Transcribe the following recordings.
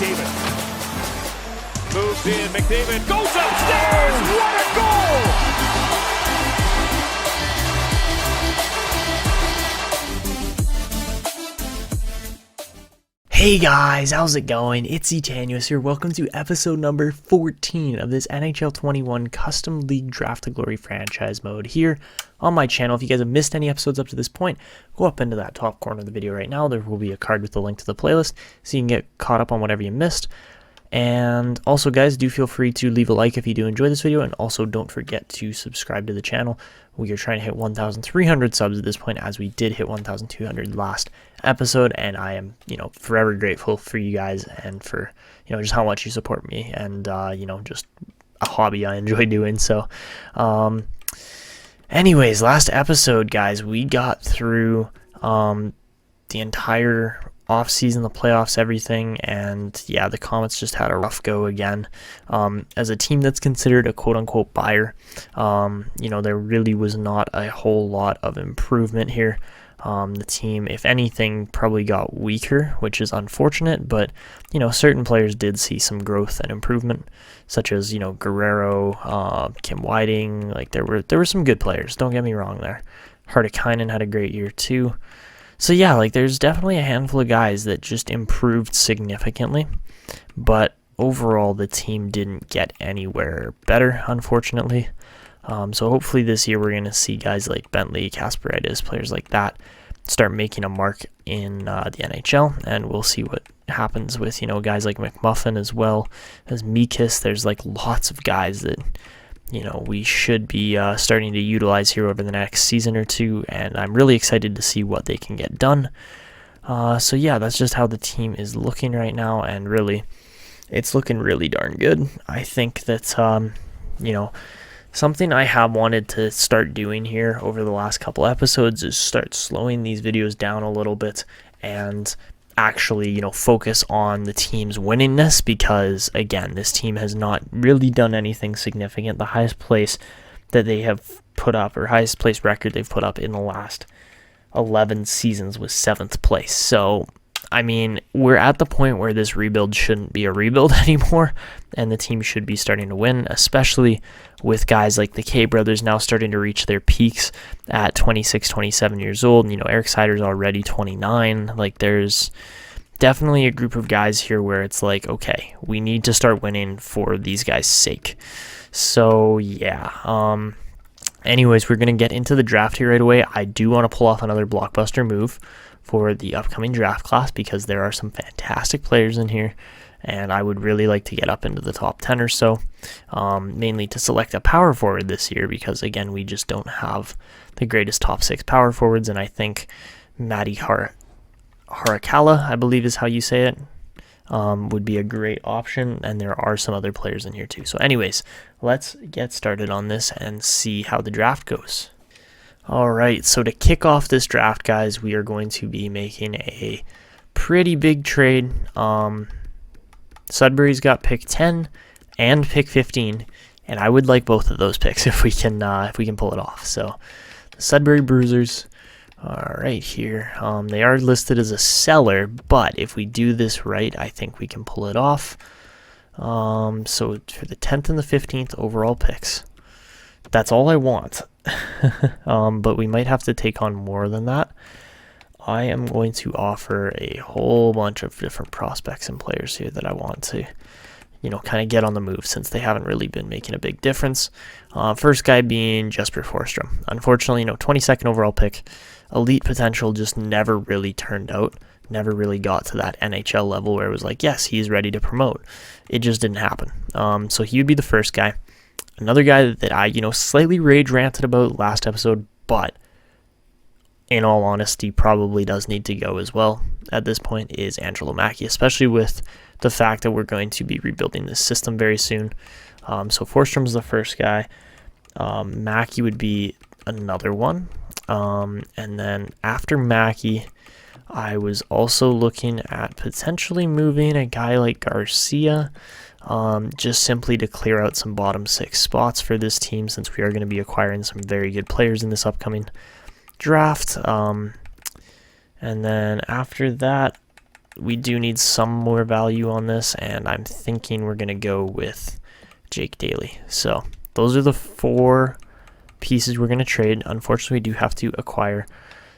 McDavid. Moves in, McDavid goes upstairs! What a goal! Hey guys, how's it going? It's Etanyos here. Welcome to episode number 14 of this NHL 21 Custom League Draft to Glory franchise mode here on my channel. If you guys have missed any episodes up to this point, go up into that top corner of the video right now. There will be a card with the link to the playlist so you can get caught up on whatever you missed. And also guys, do feel free to leave a like if you do enjoy this video, and also don't forget to subscribe to the channel. We are trying to hit 1,300 subs at this point, as we did hit 1,200 last episode, and I am, forever grateful for you guys and for, just how much you support me, and, just a hobby I enjoy doing. So, anyways, last episode, guys, we got through, the entire offseason, the playoffs, everything, and yeah, the Komets just had a rough go again. As a team that's considered a quote-unquote buyer, there really was not a whole lot of improvement here. The team, if anything, probably got weaker, which is unfortunate, but, certain players did see some growth and improvement, such as, Guerrero, Kim Whiting. Like, there were some good players, don't get me wrong there. Hartikainen had a great year too. So yeah, there's definitely a handful of guys that just improved significantly, but overall the team didn't get anywhere better, unfortunately. So hopefully this year we're going to see guys like Bentley, Kasparidis, players like that start making a mark in the NHL, and we'll see what happens with, guys like McMuffin as well as Mikis. There's lots of guys that we should be starting to utilize here over the next season or two, and I'm really excited to see what they can get done. So yeah, that's just how the team is looking right now, and really, it's looking really darn good. I think that, something I have wanted to start doing here over the last couple episodes is start slowing these videos down a little bit and actually, focus on the team's winningness, because again, this team has not really done anything significant. The highest place that they have put up, or highest place record they've put up in the last 11 seasons, was 7th place. So, we're at the point where this rebuild shouldn't be a rebuild anymore, and the team should be starting to win, especially with guys like the K brothers now starting to reach their peaks at 26, 27 years old. Eric Seider's already 29. There's definitely a group of guys here where it's okay, we need to start winning for these guys' sake. So, yeah. Anyways, we're going to get into the draft here right away. I do want to pull off another blockbuster move for the upcoming draft class, because there are some fantastic players in here, and I would really like to get up into the top 10 or so, mainly to select a power forward this year, because again, we just don't have the greatest top 6 power forwards, and I think Matty Harakala, I believe is how you say it, would be a great option, and there are some other players in here too. So anyways, let's get started on this and see how the draft goes. Alright, so to kick off this draft, guys, we are going to be making a pretty big trade. Sudbury's got pick 10 and pick 15, and I would like both of those picks if we can pull it off. So the Sudbury Bruisers, alright here, they are listed as a seller, but if we do this right, I think we can pull it off. So for the 10th and the 15th overall picks, that's all I want. But we might have to take on more than that. I am going to offer a whole bunch of different prospects and players here that I want to, kind of get on the move, since they haven't really been making a big difference. First guy being Jesper Forsström. Unfortunately, 22nd overall pick, elite potential, just never really turned out. Never really got to that NHL level where it was yes, he's ready to promote. It just didn't happen. So he would be the first guy. Another guy that I, slightly rage ranted about last episode, but in all honesty, probably does need to go as well at this point, is Angelo Mackey, especially with the fact that we're going to be rebuilding this system very soon. So Forsström's the first guy. Mackey would be another one. And then after Mackey, I was also looking at potentially moving a guy like Garcia, just simply to clear out some bottom 6 spots for this team, since we are going to be acquiring some very good players in this upcoming draft. And then after that, we do need some more value on this, and I'm thinking we're going to go with Jake Daly. So those are the 4 pieces we're going to trade. Unfortunately, we do have to acquire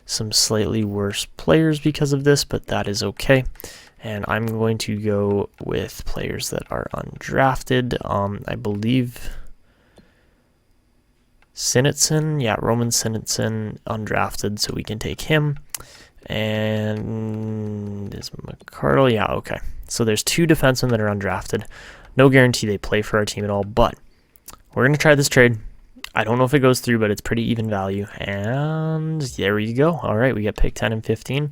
some slightly worse players because of this, but that is okay. And I'm going to go with players that are undrafted. I believe Sinitson, yeah, Roman Sinitson, undrafted, so we can take him. And is McCardle, yeah, okay. So there's 2 defensemen that are undrafted. No guarantee they play for our team at all, but we're going to try this trade. I don't know if it goes through, but it's pretty even value. And there you go. All right, we get pick 10 and 15.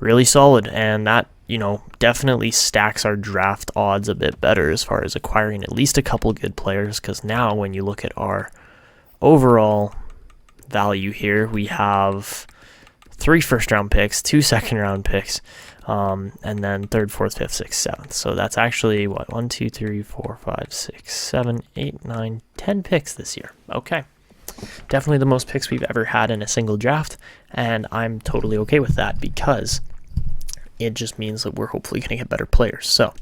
Really solid, and that, definitely stacks our draft odds a bit better as far as acquiring at least a couple good players, because now when you look at our overall value here, we have 3 first-round picks, 2 second-round picks, and then 3rd, 4th, 5th, 6th, 7th. So that's actually, 1, 2, 3, 4, 5, 6, 7, 8, 9, 10 picks this year. Okay. Definitely the most picks we've ever had in a single draft, and I'm totally okay with that because it just means that we're hopefully going to get better players. So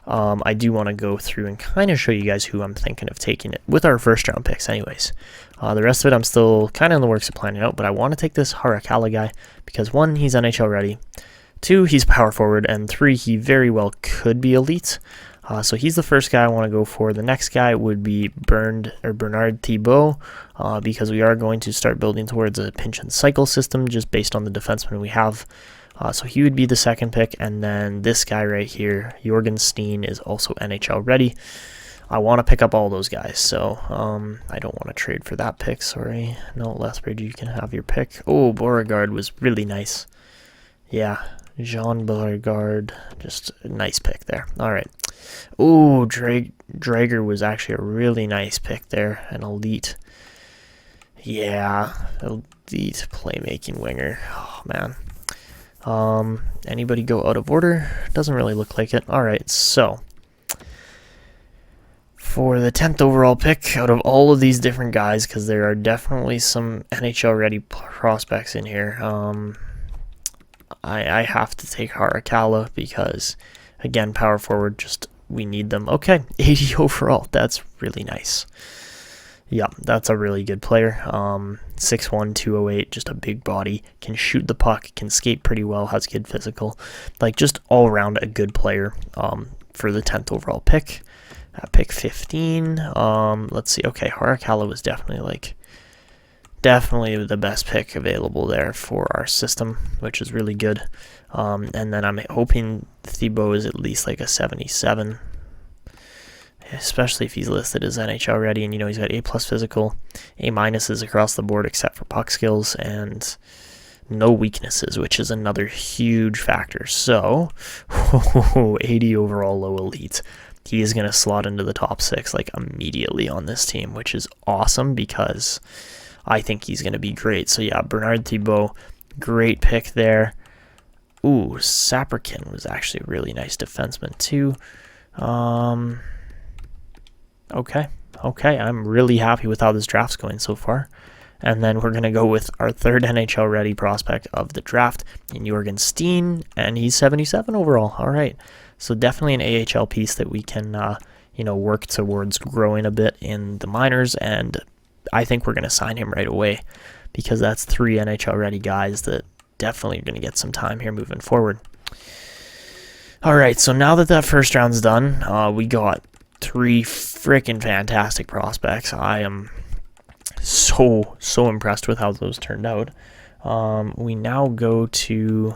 I do want to go through and kind of show you guys who I'm thinking of taking it with our first-round picks anyways. The rest of it I'm still kind of in the works of planning out, but I want to take this Harakala guy because 1, he's NHL ready, 2, he's power forward, and 3, he very well could be elite. So he's the first guy I want to go for. The next guy would be Bernard Thibault, because we are going to start building towards a pinch and cycle system just based on the defensemen we have. So he would be the second pick, and then this guy right here, Jorgen Steen, is also NHL ready. I want to pick up all those guys, so I don't want to trade for that pick. Sorry. No, Lethbridge, you can have your pick. Oh, Beauregard was really nice. Yeah, Jean Beauregard, just a nice pick there. All right. Oh, Drager was actually a really nice pick there, an elite. Yeah, elite playmaking winger. Oh, man. Anybody go out of order? Doesn't really look like it. All right, so for the 10th overall pick out of all of these different guys, because there are definitely some NHL ready prospects in here, I have to take Harakala because, again, power forward, just we need them. Okay, 80 overall. That's really nice. Yeah, that's a really good player. 6'1", 208, just a big body, can shoot the puck, can skate pretty well, has good physical. Like, just all around a good player for the 10th overall pick. At pick 15, let's see. Okay, Harakala was definitely the best pick available there for our system, which is really good. And then I'm hoping Thibault is at least like a 77, especially if he's listed as NHL ready, and he's got A+ physical, A- is across the board except for puck skills, and no weaknesses, which is another huge factor. So 80 overall low elite. He is going to slot into the top 6 like immediately on this team, which is awesome because I think he's going to be great. So yeah, Bernard Thibault, great pick there. Ooh, Saperkin was actually a really nice defenseman too. Okay, I'm really happy with how this draft's going so far. And then we're going to go with our 3rd NHL ready prospect of the draft in Jorgen Steen, and he's 77 overall. All right, so definitely an AHL piece that we can work towards growing a bit in the minors, and I think we're going to sign him right away because that's 3 NHL ready guys that definitely are going to get some time here moving forward. All right, so now that first round's done, we got 3 freaking fantastic prospects. I am so impressed with how those turned out. We now go to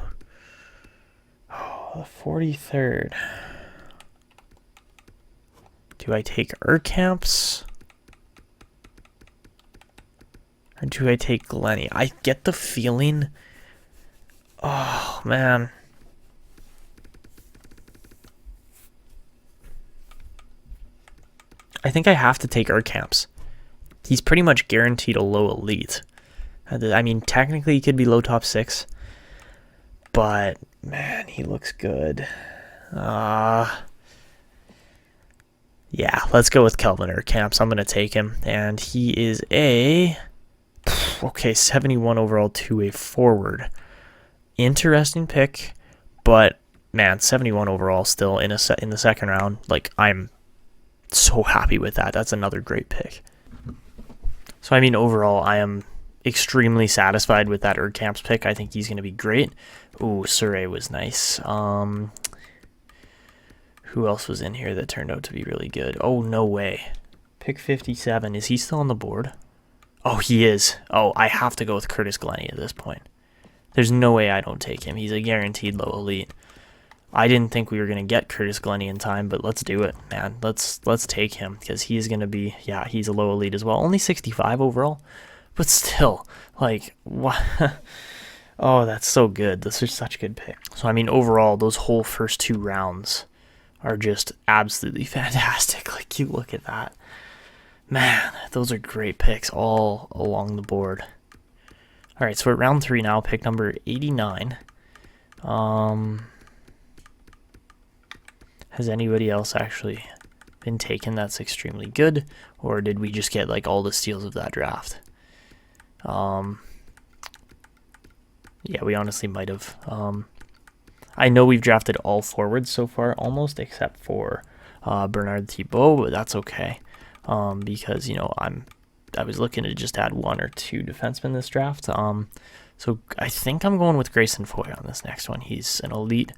the 43rd. Do I take Urkamps? Or do I take Glennie? I get the feeling... Oh, man. I think I have to take Urkamps. He's pretty much guaranteed a low elite. I mean, technically he could be low top 6. But, man, he looks good. Yeah, let's go with Kelvin Urkamps. I'm going to take him. And he is a... Okay, 71 overall 2-way forward. Interesting pick, But man, 71 overall still in the second round. Like, I'm so happy with that. That's another great pick. So I mean, overall, I am extremely satisfied with that Camp's pick. I think he's going to be great. Ooh, Surrey was nice. Who else was in here that turned out to be really good? Oh, no way. Pick 57. Is he still on the board? Oh, he is. Oh, I have to go with Curtis Glennie at this point. There's no way I don't take him. He's a guaranteed low elite. I didn't think we were going to get Curtis Glennie in time, but let's do it, man. Let's take him because he's going to be, yeah, he's a low elite as well. Only 65 overall, but still, like, what? Oh, that's so good. This is such a good pick. So, I mean, overall, those whole first 2 rounds are just absolutely fantastic. Like, you look at that. Man, those are great picks all along the board. All right, so we're at round 3 now, pick number 89. Has anybody else actually been taken that's extremely good, or did we just get like all the steals of that draft? Yeah, we honestly might have. I know we've drafted all forwards so far, almost, except for Bernard Thibault, but that's okay, because you know I was looking to just add 1 or 2 defensemen this draft. So I think I'm going with Grayson Foy on this next one. He's an elite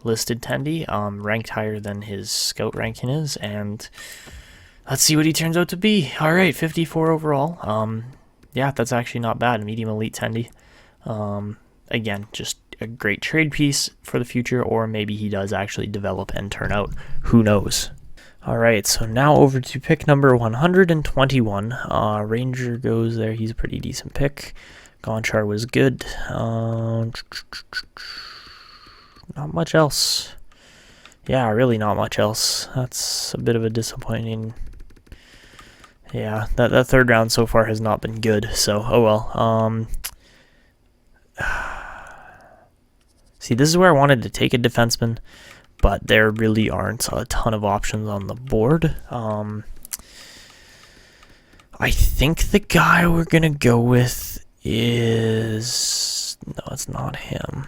listed tendy, ranked higher than his scout ranking is, and let's see what he turns out to be. All right, 54 overall. Yeah, that's actually not bad. Medium elite tendy. Again, just a great trade piece for the future, or maybe he does actually develop and turn out. Who knows? All right, so now over to pick number 121. Ranger goes there. He's a pretty decent pick. Gonchar was good. Not much else. Yeah, really not much else. That's a bit of a disappointing. Yeah, that third round so far has not been good. So, oh well. See, this is where I wanted to take a defenseman, but there really aren't a ton of options on the board. I think the guy we're gonna go with is... No, it's not him.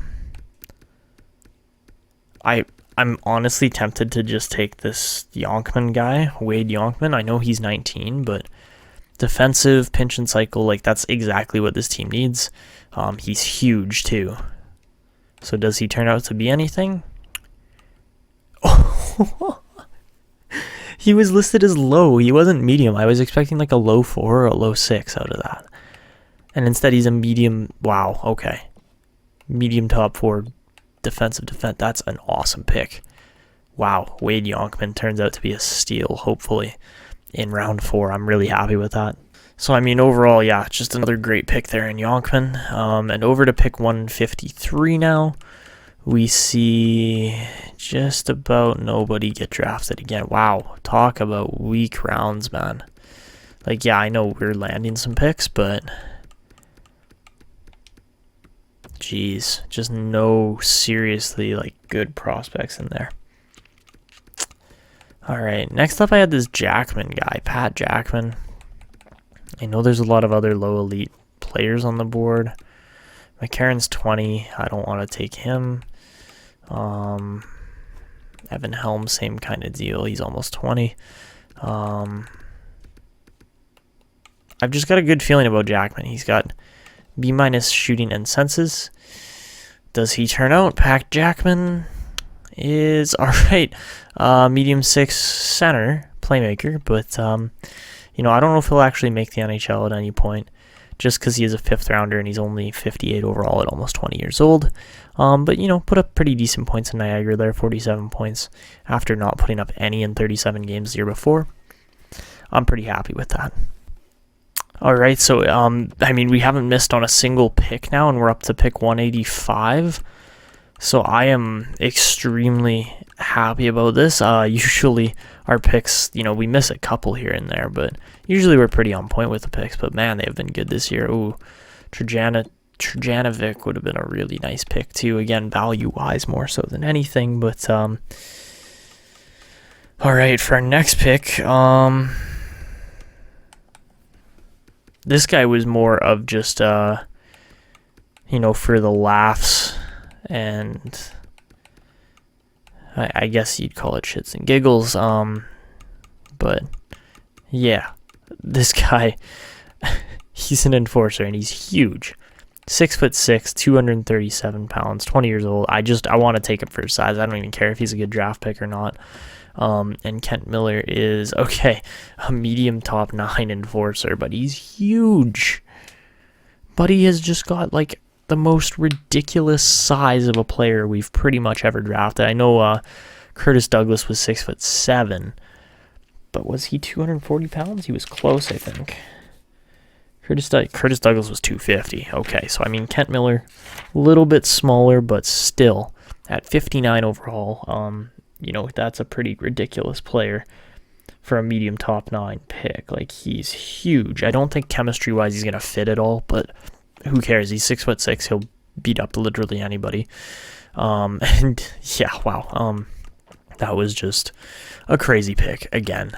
I'm honestly tempted to just take this Yonkman guy, Wade Yonkman. I know he's 19, but defensive, pinch and cycle, like that's exactly what this team needs. He's huge too. So does he turn out to be anything? Oh, he was listed as low. He wasn't medium. I was expecting like a low 4 or a low 6 out of that. And instead he's a medium. Wow, okay. Medium top 4 defensive defense. That's an awesome pick. Wow, Wade Yonkman turns out to be a steal, hopefully, in round 4. I'm really happy with that. So, I mean, overall, yeah, just another great pick there in Yonkman. And over to pick 153 now. We see just about nobody get drafted again. Wow, talk about weak rounds, man. Like, yeah, I know we're landing some picks, but... Jeez, just no seriously like good prospects in there. All right, next up I had this Jackman guy, Pat Jackman. I know there's a lot of other low elite players on the board. McCarron's 20. I don't want to take him. Evan Helm, same kind of deal. He's almost 20. I've just got a good feeling about Jackman. He's got B- shooting and senses. Does he turn out? Pat Jackman is all right. Medium 6 center playmaker, but you know, I don't know if he'll actually make the NHL at any point, just because he is a 5th rounder and he's only 58 overall at almost 20 years old. But you know, put up pretty decent points in Niagara there, 47 points after not putting up any in 37 games the year before. I'm pretty happy with that. All right, so I mean, we haven't missed on a single pick now, and we're up to pick 185. So I am extremely happy about this. Usually our picks, you know, we miss a couple here and there, but usually we're pretty on point with the picks. But man, they have been good this year. Ooh, Trajanovic would have been a really nice pick too. Again, value-wise more so than anything. But all right, for our next pick, this guy was more of just, you know, for the laughs and I guess you'd call it shits and giggles. But yeah, this guy, he's an enforcer and he's huge. 6'6", 237 pounds, 20 years old. I want to take him for his size. I don't even care if he's a good draft pick or not. And Kent Miller is, okay, a medium top 9 enforcer, but he's huge. But he has just got, like, the most ridiculous size of a player we've pretty much ever drafted. I know Curtis Douglas was 6'7", but was he 240 pounds? He was close, I think. Curtis Douglas was 250. Okay, so I mean Kent Miller, a little bit smaller, but still at 59 overall. That's a pretty ridiculous player for a medium top 9 pick. Like, he's huge. I don't think chemistry-wise he's gonna fit at all, but who cares? He's 6'6". He'll beat up literally anybody. And yeah, wow. That was just a crazy pick again.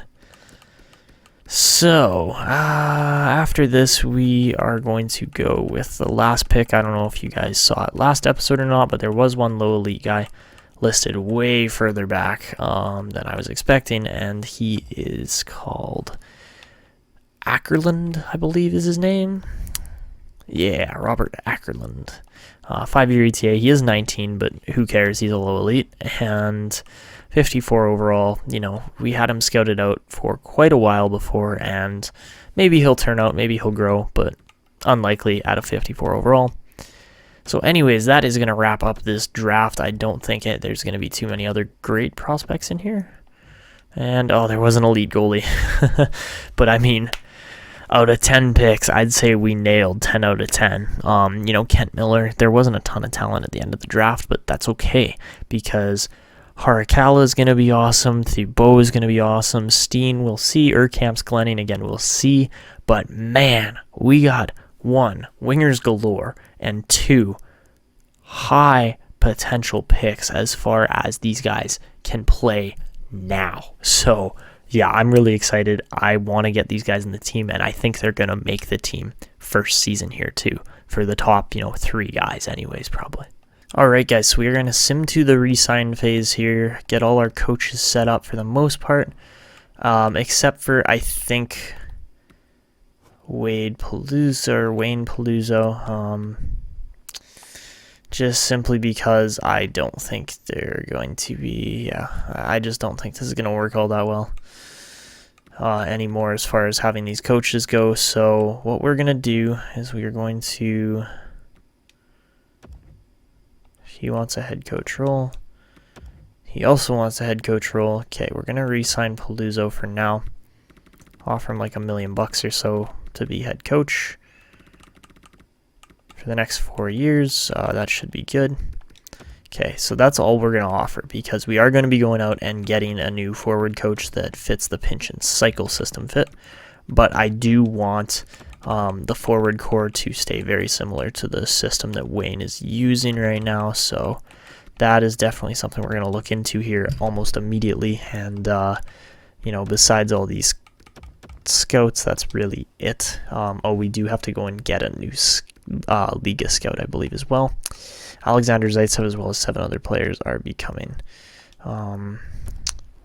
So, after this, we are going to go with the last pick. I don't know if you guys saw it last episode or not, but there was one low elite guy listed way further back than I was expecting, and he is called Ackerland, I believe is his name. Yeah, Robert Ackerland. 5-year ETA. He is 19, but who cares? He's a low elite. And 54 overall. We had him scouted out for quite a while before, and maybe he'll turn out, maybe he'll grow, but unlikely at a 54 overall. So anyways, that is going to wrap up this draft. I don't think there's going to be too many other great prospects in here. And, there was an elite goalie. But I mean, out of 10 picks, I'd say we nailed 10 out of 10. Kent Miller, there wasn't a ton of talent at the end of the draft, but that's okay, because Harakala is going to be awesome. Thibault is going to be awesome. Steen, we'll see. Urkamp's Glenning, again, we'll see. But man, we got 1, wingers galore, and 2, high potential picks as far as these guys can play now. So yeah, I'm really excited. I want to get these guys in the team, and I think they're going to make the team first season here too, for the top, 3 guys anyways, probably. All right, guys, so we're going to sim to the re-sign phase here, get all our coaches set up for the most part, except for, I think, Wayne Paluzzo, just simply because I don't think they're going to be, I just don't think this is going to work all that well anymore as far as having these coaches go. So what we're going to do is we are going to, he wants a head coach role. He also wants a head coach role. Okay, we're going to re-sign Paluzzo for now. Offer him like $1 million or so to be head coach for the next 4 years. That should be good. Okay, so that's all we're going to offer, because we are going to be going out and getting a new forward coach that fits the pinch and cycle system fit. But I do want the forward core to stay very similar to the system that Wayne is using right now. So that is definitely something we're going to look into here almost immediately. And, besides all these scouts, that's really it. We do have to go and get a new Liga scout, I believe, as well. Alexander Zaitsev, as well as 7 other players, are becoming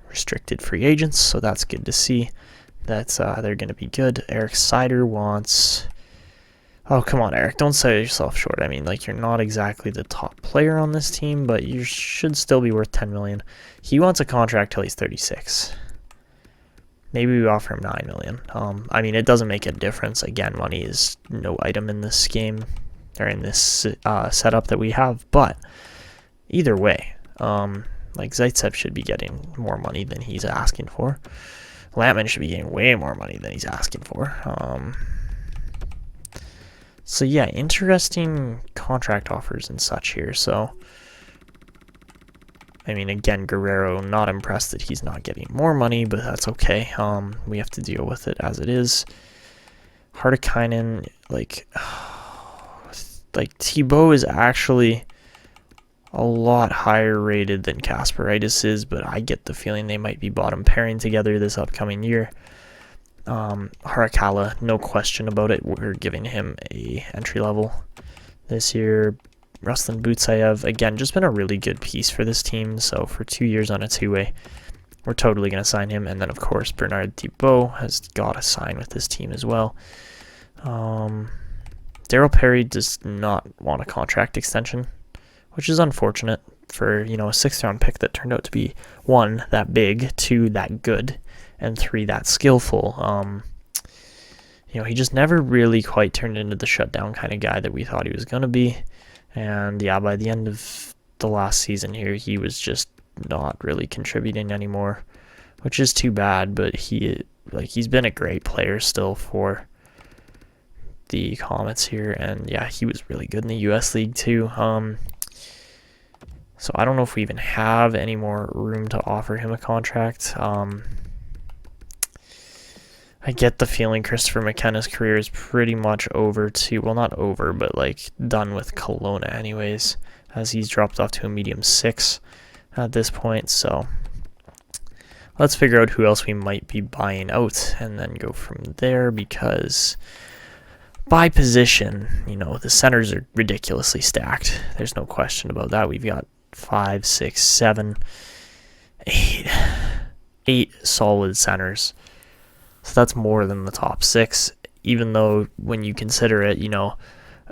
restricted free agents, so that's good to see. That's they're going to be good. Eric Sider wants... Oh, come on, Eric, don't sell yourself short. I mean, you're not exactly the top player on this team, but you should still be worth $10 million. He wants a contract till he's 36. Maybe we offer him $9 million. I mean, it doesn't make a difference. Again, money is no item in this game, or in this setup that we have. But either way, Zaitsev should be getting more money than he's asking for. Lampman should be getting way more money than he's asking for. So yeah, interesting contract offers and such here. So, I mean, again, Guerrero, not impressed that he's not getting more money, but that's okay. We have to deal with it as it is. Hartikainen, Thibault is actually a lot higher rated than Kasparaitis is, but I get the feeling they might be bottom pairing together this upcoming year. Harakala, no question about it. We're giving him a entry level this year. Ruslan Butsayev, again, just been a really good piece for this team. So for 2 years on a two-way, we're totally going to sign him. And then, of course, Bernard Thibault has got to sign with this team as well. Daryl Perry does not want a contract extension, which is unfortunate for, you know, a 6th-round pick that turned out to be 1, that big, 2, that good, and 3, that skillful. You know, he just never really quite turned into the shutdown kind of guy that we thought he was going to be. And yeah, by the end of the last season here, he was just not really contributing anymore, which is too bad, but he's been a great player still for the Komets here, and yeah, he was really good in the US League too. So I don't know if we even have any more room to offer him a contract. I get the feeling Christopher McKenna's career is pretty much over too. Well, not over, but like done with Kelowna anyways, as he's dropped off to a medium 6 at this point. So let's figure out who else we might be buying out and then go from there, because by position, you know, the centers are ridiculously stacked. There's no question about that. We've got 5, 6, 7, 8 solid centers. So that's more than the top 6, even though when you consider it, you know,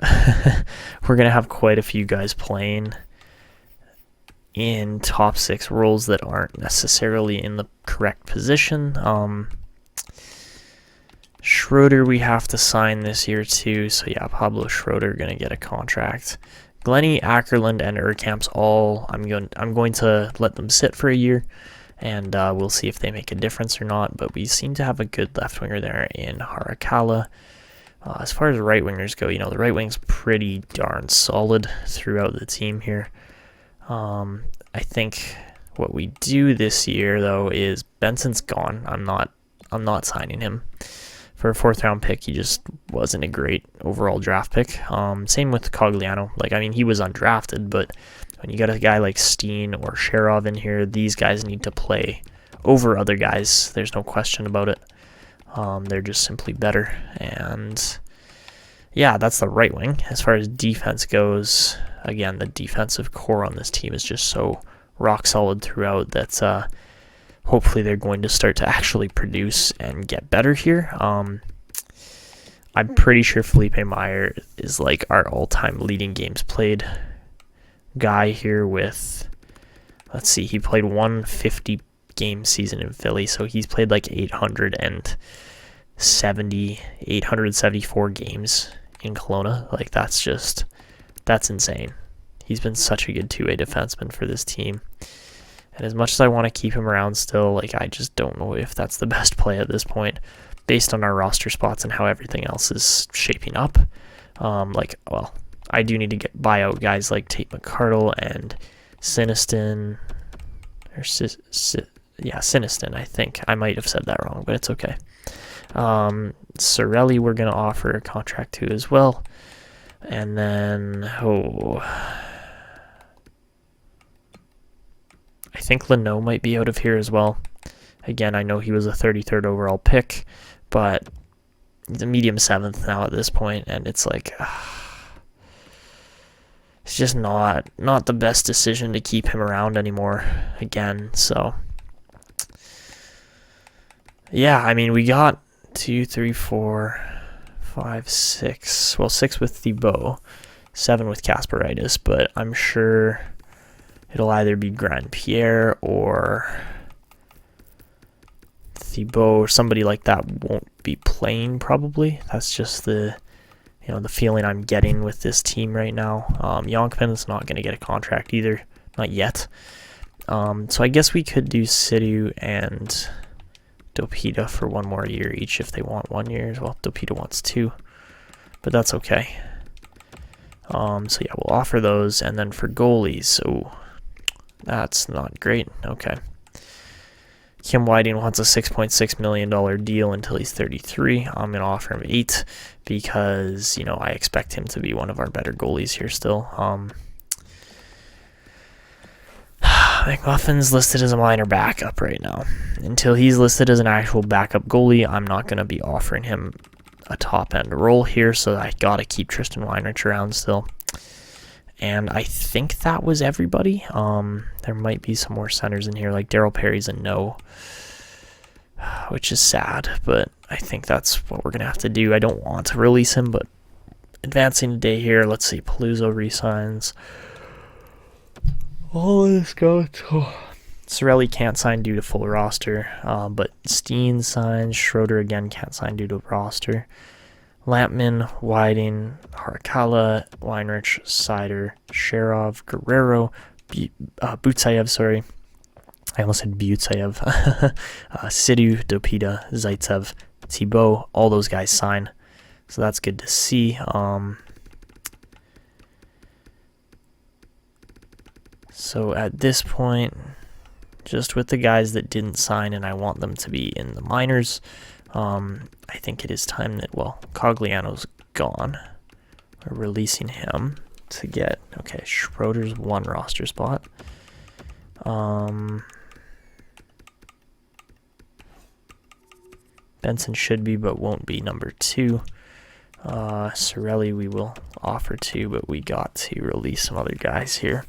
we're going to have quite a few guys playing in top 6 roles that aren't necessarily in the correct position. Schroeder we have to sign this year too, so yeah, Pablo Schroeder going to get a contract. Glennie, Ackerland, and Urkamp's all, I'm going to let them sit for a year, and we'll see if they make a difference or not, but we seem to have a good left winger there in Harakala. As far as right wingers go, you know, the right wing's pretty darn solid throughout the team here. I think what we do this year, though, is Benson's gone. I'm not signing him. For a 4th-round pick, he just wasn't a great overall draft pick. Same with Cogliano. Like, I mean, he was undrafted, but when you got a guy like Steen or Sherov in here, these guys need to play over other guys. There's no question about it. They're just simply better. And yeah, that's the right wing. As far as defense goes, again, the defensive core on this team is just so rock solid throughout that hopefully they're going to start to actually produce and get better here. I'm pretty sure Felipe Meyer is like our all-time leading games played guy here with, let's see, he played 150 game season in Philly, so he's played like 874 games in Kelowna. Like, that's insane. He's been such a good two-way defenseman for this team. And as much as I want to keep him around still, like, I just don't know if that's the best play at this point, based on our roster spots and how everything else is shaping up. Well, I do need to buy out guys like Tate McCardle and Siniston, or Siniston, I think. I might have said that wrong, but it's okay. Sorelli we're going to offer a contract to as well. And then, I think Leno might be out of here as well. Again, I know he was a 33rd overall pick, but he's a medium 7th now at this point, and it's like, it's just not the best decision to keep him around anymore again. So yeah, I mean, we got 2, 3, 4, 5, 6. Well, 6 with Thibault, 7 with Kasperitis, but I'm sure it'll either be Grand Pierre or Thibault or somebody like that won't be playing probably. That's just the feeling I'm getting with this team right now. Yonkman's not going to get a contract either, not yet. So I guess we could do Sidhu and Dopita for 1 more year each if they want 1 year. Well, Dopita wants 2, but that's okay. So yeah, we'll offer those, and then for goalies, that's not great. Okay. Kim Whiting wants a $6.6 million deal until he's 33. I'm going to offer him 8 because, I expect him to be one of our better goalies here still. McMuffin's listed as a minor backup right now. Until he's listed as an actual backup goalie, I'm not going to be offering him a top-end role here, so I got to keep Tristan Weinrich around still. And I think that was everybody. There might be some more centers in here, like Daryl Perry's a no, which is sad, but I think that's what we're going to have to do. I don't want to release him, but advancing today here, let's see, Paluzzo resigns. Oh, let's go. Cirelli can't sign due to full roster, but Steen signs. Schroeder again can't sign due to roster. Lampman, Whiting, Harakala, Weinrich, Sider, Sherov, Guerrero, Butsayev, sorry. I almost said Butsayev. Sidhu, Dopita, Zaitsev, Thibault, all those guys sign. So that's good to see. So at this point, just with the guys that didn't sign and I want them to be in the minors, I think it is time that, well, Cogliano's gone. We're releasing him to get, okay, Schroeder's 1 roster spot. Benson should be, but won't be number 2. Cirelli we will offer to, but we got to release some other guys here.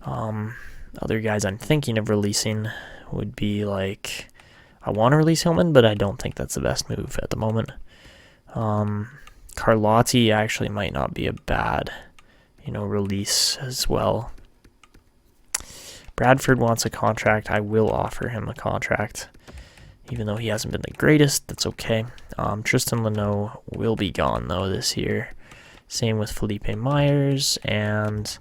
Other guys I'm thinking of releasing would be like, I want to release Hillman, but I don't think that's the best move at the moment. Carlotti actually might not be a bad, release as well. Bradford wants a contract. I will offer him a contract, even though he hasn't been the greatest. That's okay. Tristan Leno will be gone, though, this year. Same with Felipe Myers, and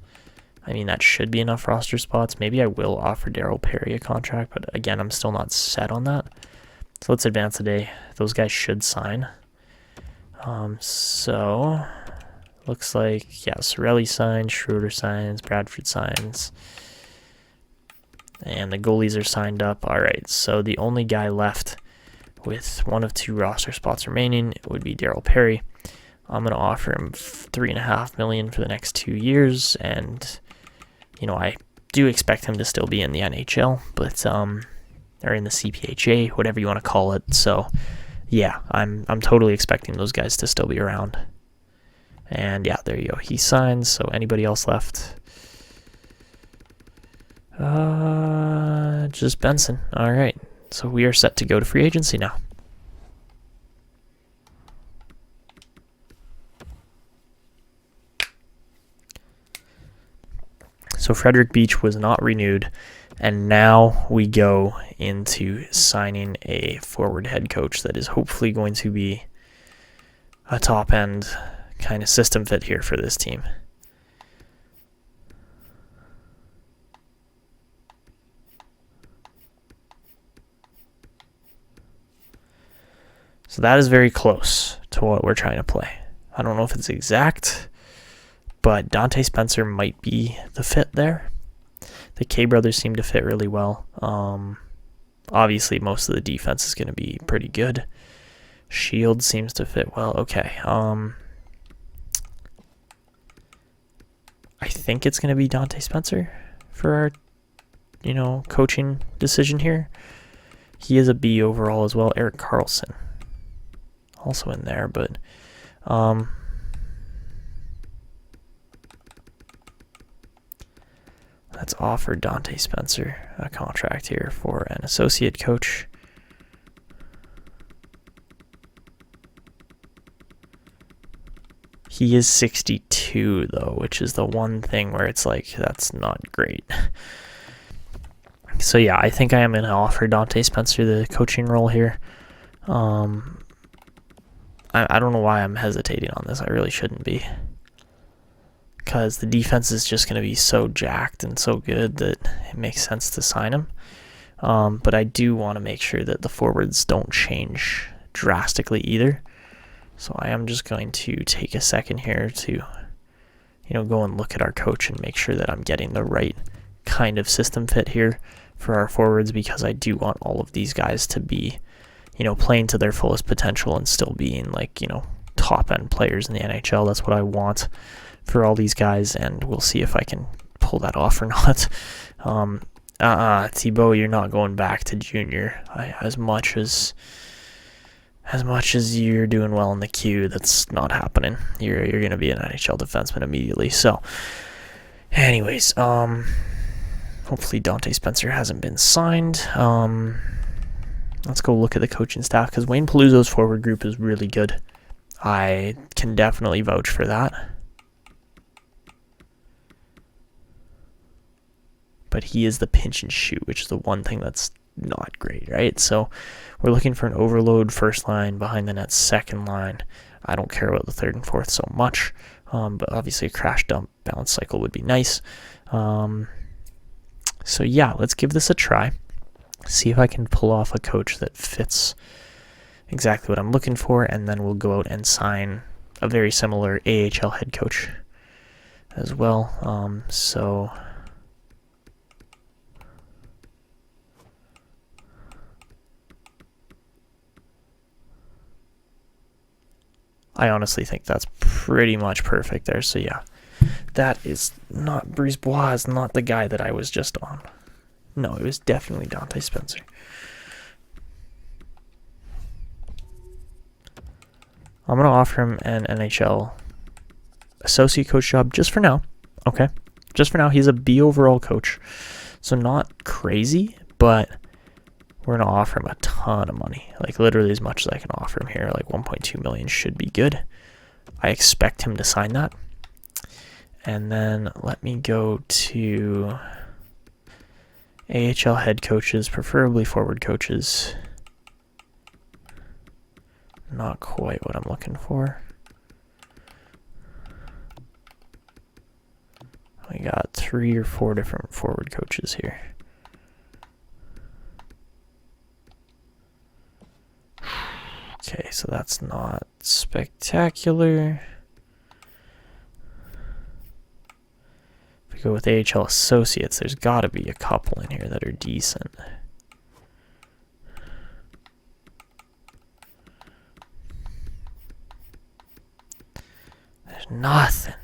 that should be enough roster spots. Maybe I will offer Daryl Perry a contract, but again, I'm still not set on that. So let's advance today. Those guys should sign. So looks like, yeah, Cirelli signs, Schroeder signs, Bradford signs, and the goalies are signed up. All right, so the only guy left with 1 of 2 roster spots remaining would be Daryl Perry. I'm going to offer him $3.5 million for the next 2 years, and I do expect him to still be in the NHL, but or in the CPHA, whatever you want to call it. So yeah, I'm totally expecting those guys to still be around. And yeah, there you go. He signs. So anybody else left? Just Benson. All right. So we are set to go to free agency now. So Frederick Beach was not renewed, and now we go into signing a forward head coach that is hopefully going to be a top-end kind of system fit here for this team. So that is very close to what we're trying to play. I don't know if it's exact, but Dante Spencer might be the fit there. The K brothers seem to fit really well. Obviously, most of the defense is going to be pretty good. Shield seems to fit well. Okay. I think it's going to be Dante Spencer for our, coaching decision here. He is a B overall as well. Eric Carlson also in there, but let's offer Dante Spencer a contract here for an associate coach. He is 62 though, which is the one thing where it's like, that's not great. So yeah, I think I am going to offer Dante Spencer the coaching role here. I don't know why I'm hesitating on this. I really shouldn't be, because the defense is just going to be so jacked and so good that it makes sense to sign him. But I do want to make sure that the forwards don't change drastically either. So I am just going to take a second here to, go and look at our coach and make sure that I'm getting the right kind of system fit here for our forwards, because I do want all of these guys to be, playing to their fullest potential and still being top end players in the NHL. That's what I want for all these guys, and we'll see if I can pull that off or not. Thibault, you're not going back to junior. As much as you're doing well in the queue, that's not happening. You're going to be an NHL defenseman immediately. So Anyways, hopefully Dante Spencer hasn't been signed. Let's go look at the coaching staff, because Wayne Paluzzo's forward group is really good. I can definitely vouch for that. But he is the pinch and shoot, which is the one thing that's not great, right? So we're looking for an overload first line, behind the net second line. I don't care about the third and fourth so much, but obviously a crash dump balance cycle would be nice. So yeah, let's give this a try. See if I can pull off a coach that fits exactly what I'm looking for, and then we'll go out and sign a very similar AHL head coach as well. So I honestly think that's pretty much perfect there. So yeah, that is not Brisebois, is not the guy that I was just on. No, it was definitely Dante Spencer. I'm going to offer him an NHL associate coach job just for now. Okay. Just for now. He's a B overall coach. So not crazy, but we're going to offer him a ton of money. Like literally as much as I can offer him here. Like 1.2 million should be good. I expect him to sign that. And then let me go to AHL head coaches, preferably forward coaches. Not quite what I'm looking for. We got 3 or 4 different forward coaches here. Okay, so that's not spectacular. If we go with AHL associates, there's got to be a couple in here that are decent. There's nothing.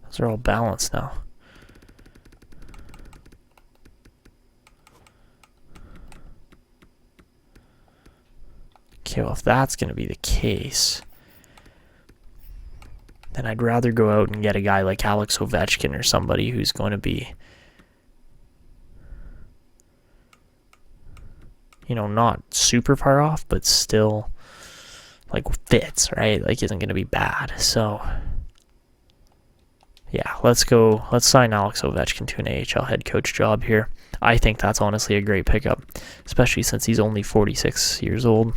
Those are all balanced now. Okay, well, if that's going to be the case, then I'd rather go out and get a guy like Alex Ovechkin or somebody who's going to be, you know, not super far off, but still, like, fits, right? Like, isn't going to be bad. So, yeah, let's sign Alex Ovechkin to an AHL head coach job here. I think that's honestly a great pickup, especially since he's only 46 years old.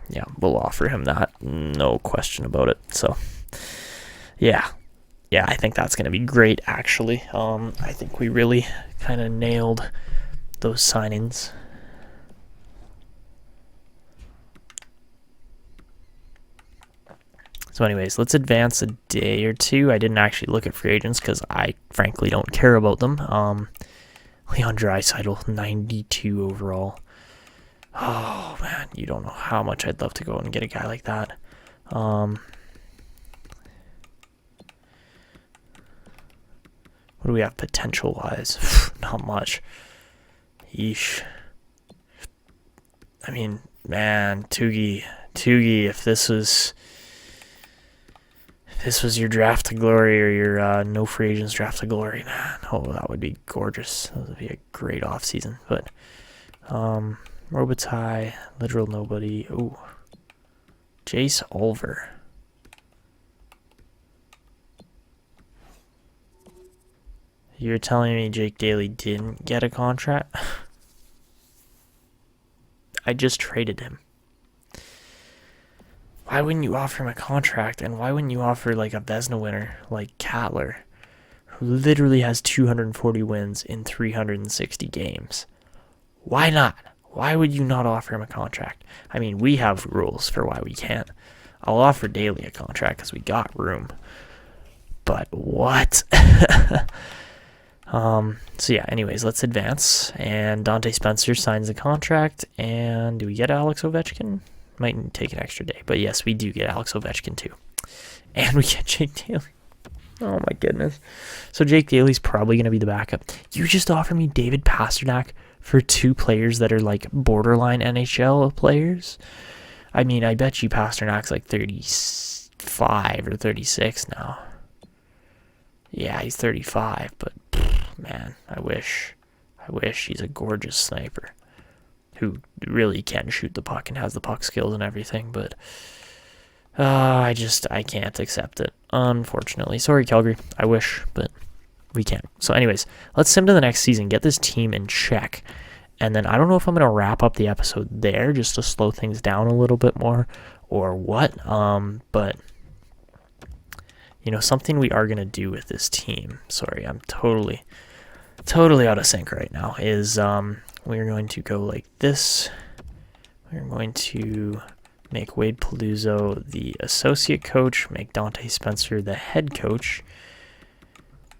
Yeah, we'll offer him that, no question about it. So, yeah, I think that's going to be great, actually. I think we really kind of nailed those signings. So anyways, let's advance a day or two. I didn't actually look at free agents because I frankly don't care about them. Leon Draisaitl, 92 overall. Oh, man, you don't know how much I'd love to go and get a guy like that. What do we have potential-wise? Not much. Yeesh. I mean, man, Tugi, if this was your draft to glory or your no free agents draft to glory, man, oh, that would be gorgeous. That would be a great offseason. But, Robitaille, literal nobody. Ooh. Jace Ulver. You're telling me Jake Daly didn't get a contract? I just traded him. Why wouldn't you offer him a contract? And why wouldn't you offer like a Vezina winner like Cattler, who literally has 240 wins in 360 games? Why not? Why would you not offer him a contract? I mean, we have rules for why we can't. I'll offer Daly a contract because we got room. But what? So yeah, anyways, let's advance. And Dante Spencer signs the contract. And do we get Alex Ovechkin? Might take an extra day. But yes, we do get Alex Ovechkin too. And we get Jake Daly. Oh my goodness. So Jake Daly's probably going to be the backup. You just offer me David Pastrnak for 2 players that are like borderline NHL players? I mean, I bet you Pasternak's like 35 or 36 now. Yeah, he's 35, but man, I wish he's a gorgeous sniper who really can shoot the puck and has the puck skills and everything, but I can't accept it, unfortunately. Sorry, Calgary. I wish, but we can't. So anyways, let's sim to the next season, get this team in check, and then I don't know if I'm going to wrap up the episode there just to slow things down a little bit more or what, but something we are going to do with this team, sorry, I'm totally out of sync right now, is we're going to go like this. We're going to make Wade Paluzzo the associate coach, make Dante Spencer the head coach,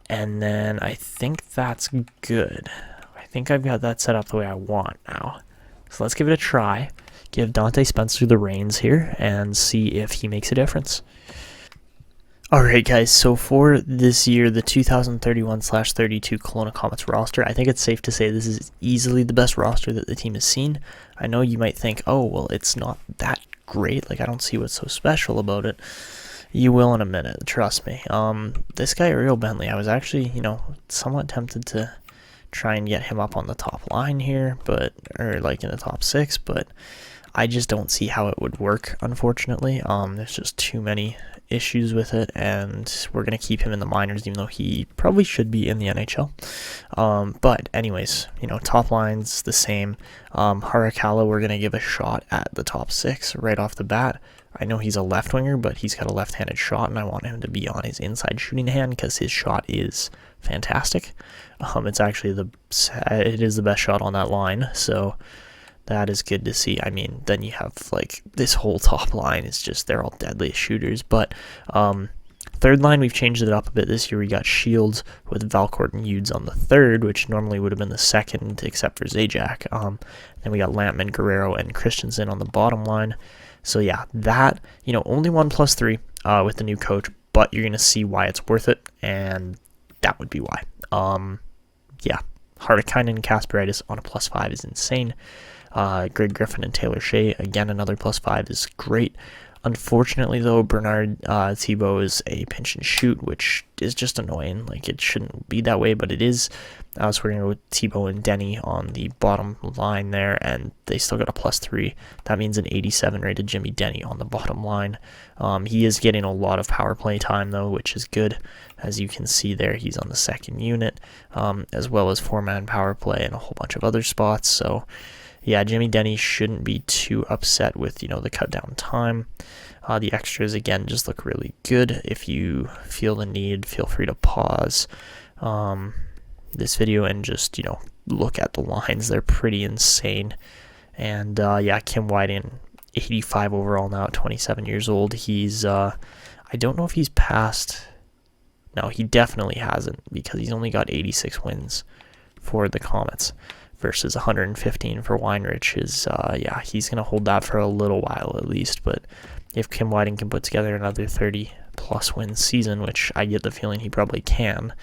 and then I think that's good. I think I've got that set up the way I want now. So let's give it a try. Give Dante Spencer the reins here and see if he makes a difference. Alright guys, so for this year, the 2031/32 Kelowna Komets roster, I think it's safe to say this is easily the best roster that the team has seen. I know you might think, oh, well, it's not that great, like I don't see what's so special about it. You will in a minute, trust me. This guy, Ariel Bentley, I was actually, somewhat tempted to try and get him up on the top line here, or like in the top 6, but I just don't see how it would work, unfortunately. There's just too many issues with it, and we're going to keep him in the minors, even though he probably should be in the NHL. But anyways, top line's the same. Harakala, we're going to give a shot at the top 6 right off the bat. I know he's a left winger, but he's got a left-handed shot, and I want him to be on his inside shooting hand because his shot is fantastic. It's actually it is the best shot on that line, so that is good to see. I mean, then you have like this whole top line is just, they're all deadly shooters. But third line, we've changed it up a bit this year. We got Shields with Valcourt and Udes on the third, which normally would have been the second except for Zajac. Then we got Lampman, Guerrero, and Christensen on the bottom line. So yeah, that, only 1+3 with the new coach, but you're going to see why it's worth it, and that would be why. Yeah, Hartikainen and Kasparaitis on a +5 is insane. Greg Griffin and Taylor Shea, again, another +5 is great. Unfortunately, though, Bernard Thibault is a pinch and shoot, which is just annoying. Like, it shouldn't be that way, but it is. So we're going to go with Thibault and Denny on the bottom line there, and they still got a +3. That means an 87 rated Jimmy Denny on the bottom line. He is getting a lot of power play time, though, which is good. As you can see there, he's on the second unit, as well as 4-man power play and a whole bunch of other spots. So yeah, Jimmy Denny shouldn't be too upset with, the cut down time. The extras, again, just look really good. If you feel the need, feel free to pause this video and just, look at the lines. They're pretty insane. And yeah, Kim Whiting, 85 overall now at 27 years old. He's, I don't know if he's passed. No, he definitely hasn't, because he's only got 86 wins for the Komets versus 115 for Weinrich. Yeah, he's going to hold that for a little while at least, but if Kim Whiting can put together another 30+ win season, which I get the feeling he probably can,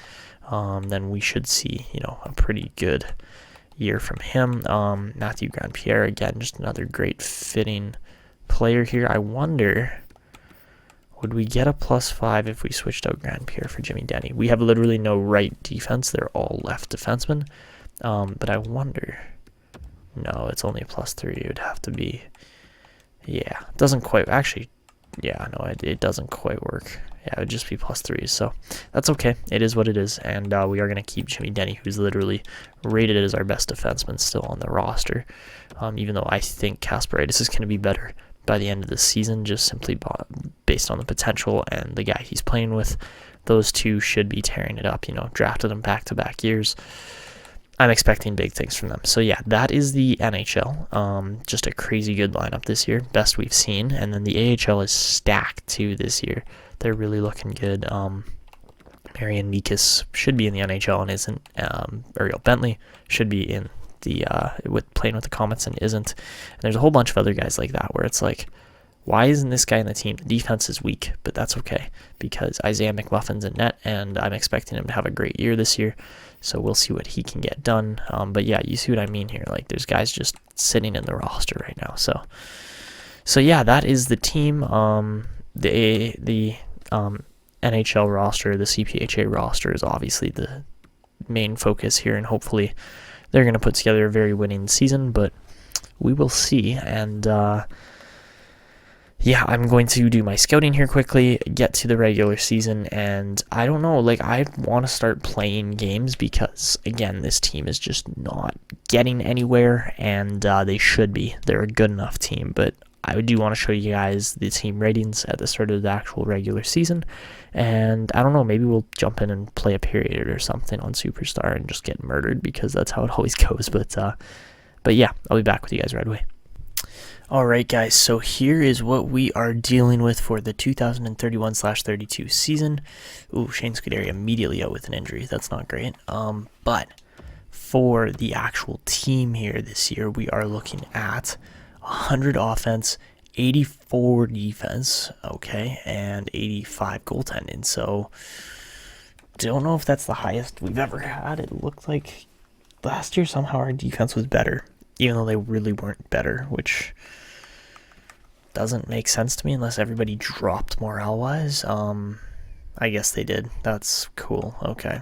then we should see, a pretty good year from him. Matthew Grandpierre, again, just another great fitting player here. I wonder, would we get a +5 if we switched out Grandpierre for Jimmy Denny? We have literally no right defense. They're all left defensemen. But I wonder, no, it's only a +3. It would have to be, yeah, it doesn't quite, actually, yeah, no, it doesn't quite work. Yeah, it would just be +3, so that's okay. It is what it is, and we are going to keep Jimmy Denny, who's literally rated as our best defenseman, still on the roster, even though I think Kasparaitis is going to be better by the end of the season, just simply based on the potential and the guy he's playing with. Those two should be tearing it up, drafted them back-to-back years. I'm expecting big things from them. So yeah, that is the NHL. Just a crazy good lineup this year, best we've seen. And then the AHL is stacked too this year. They're really looking good. Marian Mikas should be in the NHL and isn't. Ariel Bentley should be in the playing with the Komets and isn't. And there's a whole bunch of other guys like that where it's like, why isn't this guy in the team? The defense is weak, but that's okay because Isaiah McMuffin's in net, and I'm expecting him to have a great year this year. So we'll see what he can get done. But yeah, you see what I mean here. Like, there's guys just sitting in the roster right now. So So yeah, that is the team. The NHL roster, the CPHA roster is obviously the main focus here, and hopefully they're going to put together a very winning season, but we will see. And yeah, I'm going to do my scouting here quickly, get to the regular season, and I don't know, like, I want to start playing games because, again, this team is just not getting anywhere, and they should be. They're a good enough team, but I do want to show you guys the team ratings at the start of the actual regular season, and I don't know, maybe we'll jump in and play a period or something on Superstar and just get murdered because that's how it always goes, but yeah, I'll be back with you guys right away. Alright guys, so here is what we are dealing with for the 2031/32 season. Ooh, Shane Scuderi immediately out with an injury. That's not great. But for the actual team here this year, we are looking at 100 offense, 84 defense, okay, and 85 goaltending. So, don't know if that's the highest we've ever had. It looked like last year somehow our defense was better, even though they really weren't better, which doesn't make sense to me unless everybody dropped morale-wise. I guess they did. That's cool. Okay.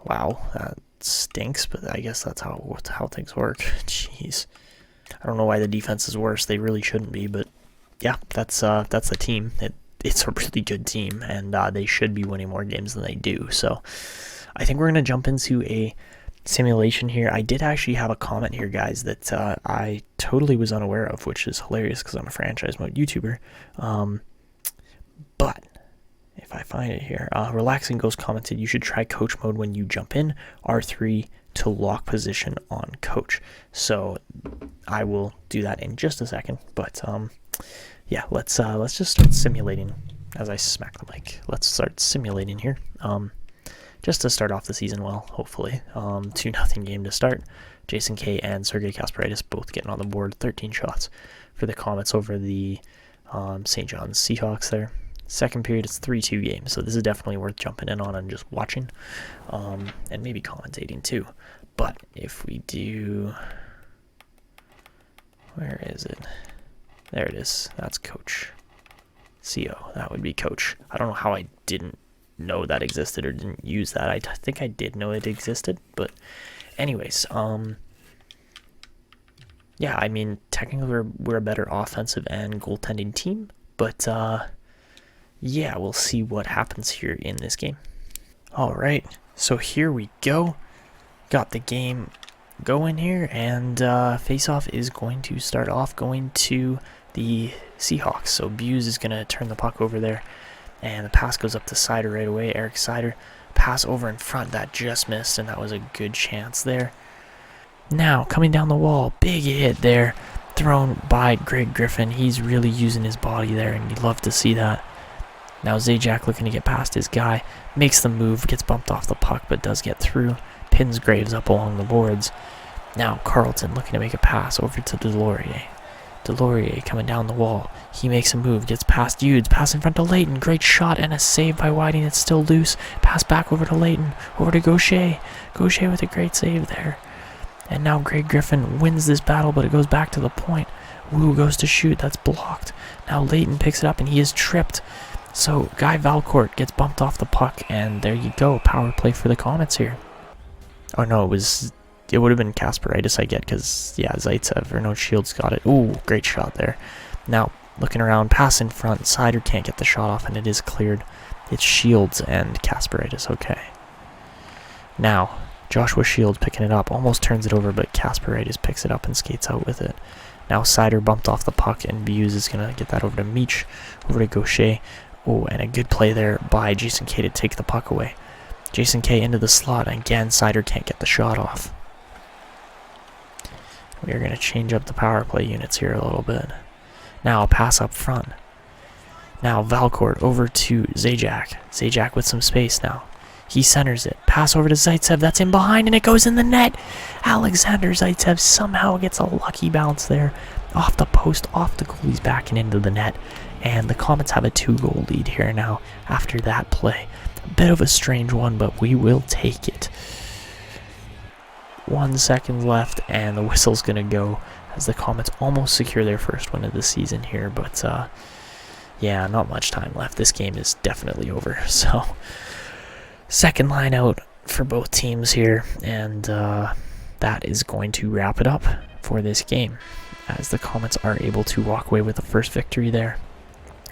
Wow, that stinks, but I guess that's how things work. Jeez. I don't know why the defense is worse. They really shouldn't be, but yeah, that's the team. It's a really good team, and they should be winning more games than they do. So I think we're going to jump into a simulation here. I did actually have a comment here, guys, that I totally was unaware of, which is hilarious because I'm a franchise mode YouTuber. But if I find it here, Relaxing Ghost commented, you should try coach mode when you jump in, R3 to lock position on coach. So I will do that in just a second. But yeah, let's just start simulating as I smack the mic. Let's start simulating here. Just to start off the season well, hopefully. 2-0 game to start. Jason K and Sergei Kasparaitis both getting on the board. 13 shots for the Komets over the St. John's Seahawks there. Second period, it's 3-2 game, so this is definitely worth jumping in on and just watching. And maybe commentating too. But if we do... Where is it? There it is. That's coach. CO. That would be coach. I don't know how I didn't know that existed or didn't use that. I think I did know it existed, but anyways, yeah, I mean, technically we're a better offensive and goaltending team, but yeah, we'll see what happens here in this game. All right, so here we go. Got the game going here, and face-off is going to start off going to the Seahawks. So Buse is going to turn the puck over there. And the pass goes up to Seider right away. Eric Seider, pass over in front. That just missed, and that was a good chance there. Now, coming down the wall. Big hit there. Thrown by Greg Griffin. He's really using his body there, and you'd love to see that. Now, Zajac looking to get past his guy. Makes the move. Gets bumped off the puck, but does get through. Pins Graves up along the boards. Now, Carlton looking to make a pass over to Delorier. Delorier coming down the wall. He makes a move, gets past Udes, pass in front to Layton. Great shot and a save by Whiting. It's still loose. Pass back over to Layton, over to Gaucher. Gaucher with a great save there. And now Greg Griffin wins this battle, but it goes back to the point. Wu goes to shoot. That's blocked. Now Layton picks it up, and he is tripped. So Guy Valcourt gets bumped off the puck, and there you go. Power play for the Komets here. Oh, no, it would have been Kasparaitis, I get, because, yeah, Zaitsev or no Shields got it. Ooh, great shot there. Now, looking around, pass in front. Seider can't get the shot off, and it is cleared. It's Shields and Kasparaitis, okay. Now, Joshua Shields picking it up. Almost turns it over, but Kasparaitis picks it up and skates out with it. Now, Seider bumped off the puck, and Buse is going to get that over to Meach, over to Gaucher. Oh, and a good play there by Jason K to take the puck away. Jason K into the slot, and again, Seider can't get the shot off. We are going to change up the power play units here a little bit. Now, pass up front. Now, Valcourt over to Zajac. Zajac with some space now. He centers it. Pass over to Zaitsev. That's in behind, and it goes in the net. Alexander Zaitsev somehow gets a lucky bounce there. Off the post, off the goalie's back, and into the net. And the Komets have a 2-goal lead here now after that play. A bit of a strange one, but we will take it. 1 second left, and the whistle's going to go as the Komets almost secure their first win of the season here, but yeah, not much time left. This game is definitely over. So second line out for both teams here, and that is going to wrap it up for this game, as the Komets are able to walk away with the first victory there.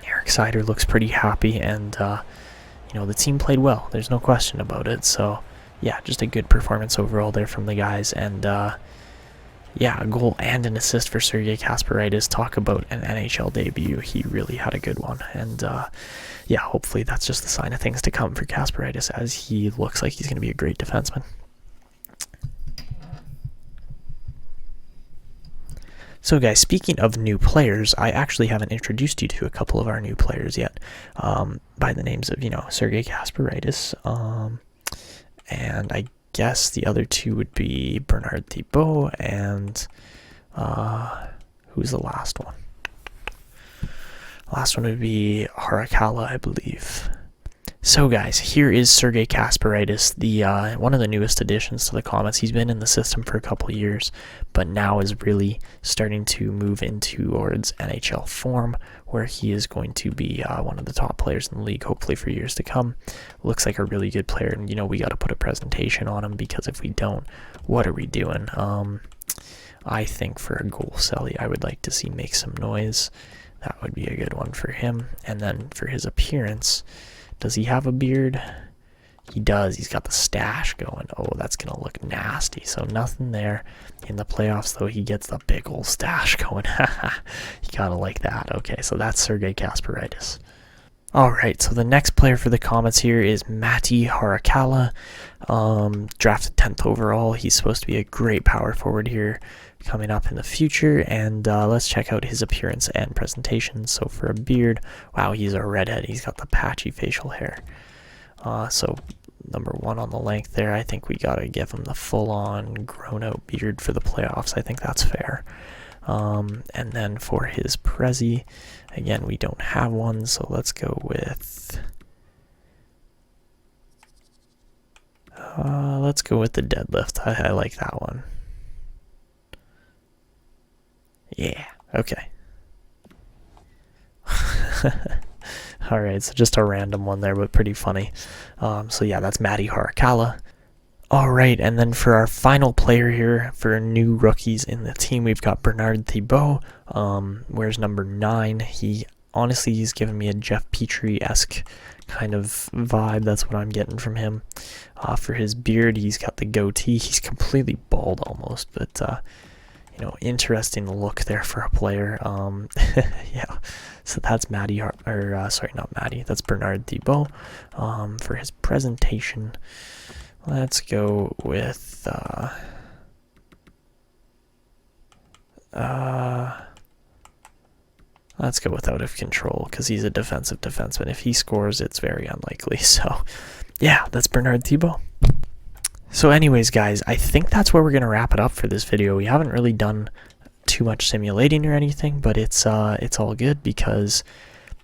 Eric Seider looks pretty happy, and the team played well. There's no question about it. So yeah, just a good performance overall there from the guys, and yeah, a goal and an assist for Sergei Kasparaitis. Talk about an NHL debut. He really had a good one, and yeah, hopefully that's just the sign of things to come for Kasparaitis, as he looks like he's going to be a great defenseman. So guys, speaking of new players, I actually haven't introduced you to a couple of our new players yet, by the names of, Sergei Kasparaitis, and I guess the other two would be Bernard Thibault and, who's the last one? Last one would be Harakala, I believe. So guys, here is Sergei Kasparaitis, the one of the newest additions to the Komets. He's been in the system for a couple of years, but now is really starting to move into towards NHL form, where he is going to be one of the top players in the league, hopefully for years to come. Looks like a really good player, and we got to put a presentation on him, because if we don't, what are we doing? I think for a goal celly, I would like to see make some noise. That would be a good one for him. And then for his appearance, does he have a beard? He does. He's got the stash going. Oh, that's going to look nasty. So nothing there. In the playoffs, though, he gets the big old stash going. You got to like that. Okay, so that's Sergei Kasparaitis. All right, so the next player for the Komets here is Matti Harakala, drafted 10th overall. He's supposed to be a great power forward here coming up in the future, and let's check out his appearance and presentation. So for a beard, wow, he's a redhead. He's got the patchy facial hair. So number one on the length there. I think we got to give him the full-on grown-out beard for the playoffs. I think that's fair. And then for his Prezi, again, we don't have one, so let's go with the deadlift. I like that one. Yeah, okay. Alright, so just a random one there, but pretty funny. So yeah, that's Matti Harakala. Alright, and then for our final player here, for new rookies in the team, we've got Bernard Thibault. Where's number 9? He's given me a Jeff Petrie-esque kind of vibe. That's what I'm getting from him. For his beard, he's got the goatee. He's completely bald almost, but interesting look there for a player. Yeah, so that's that's Bernard Thibault. For his presentation, let's go with out of control, because he's a defensive defenseman. If he scores, it's very unlikely. So yeah, that's Bernard Thibault. So anyways, guys, I think that's where we're going to wrap it up for this video. We haven't really done too much simulating or anything, but it's all good, because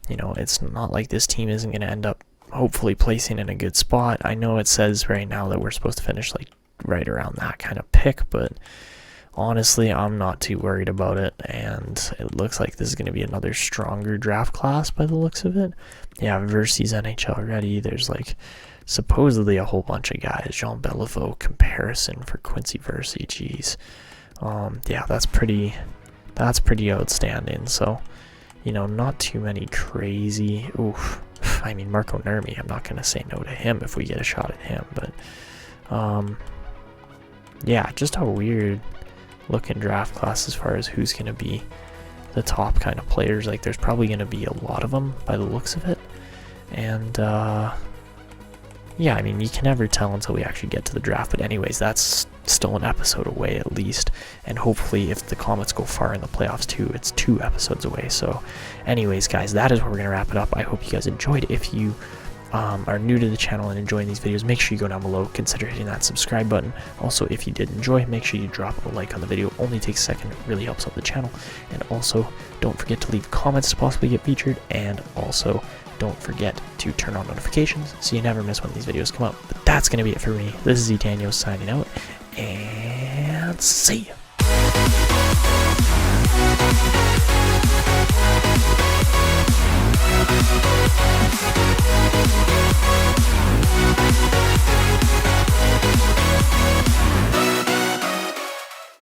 it's not like this team isn't going to end up hopefully placing in a good spot. I know it says right now that we're supposed to finish like right around that kind of pick, but honestly, I'm not too worried about it, and it looks like this is going to be another stronger draft class by the looks of it. Yeah, versus NHL ready. There's like supposedly a whole bunch of guys. Jean Beliveau comparison for Quincy Versey. Jeez. Yeah, that's pretty outstanding. So, not too many crazy. Oof. I mean, Marco Nurmi, I'm not going to say no to him if we get a shot at him, but yeah, just a weird looking draft class as far as who's going to be the top kind of players. Like, there's probably going to be a lot of them by the looks of it, and yeah, I mean, you can never tell until we actually get to the draft. But anyways, that's still an episode away at least, and hopefully if the Komets go far in the playoffs too, it's 2 episodes away. So anyways, guys, that is where we're going to wrap it up. I hope you guys enjoyed. If you are new to the channel and enjoying these videos, make sure you go down below, consider hitting that subscribe button. Also, if you did enjoy, make sure you drop a like on the video. Only takes a second, it really helps out the channel. And also, don't forget to leave comments to possibly get featured, and also don't forget to turn on notifications so you never miss when these videos come up. But that's going to be it for me. This is Etanyos signing out, and see ya. Bye.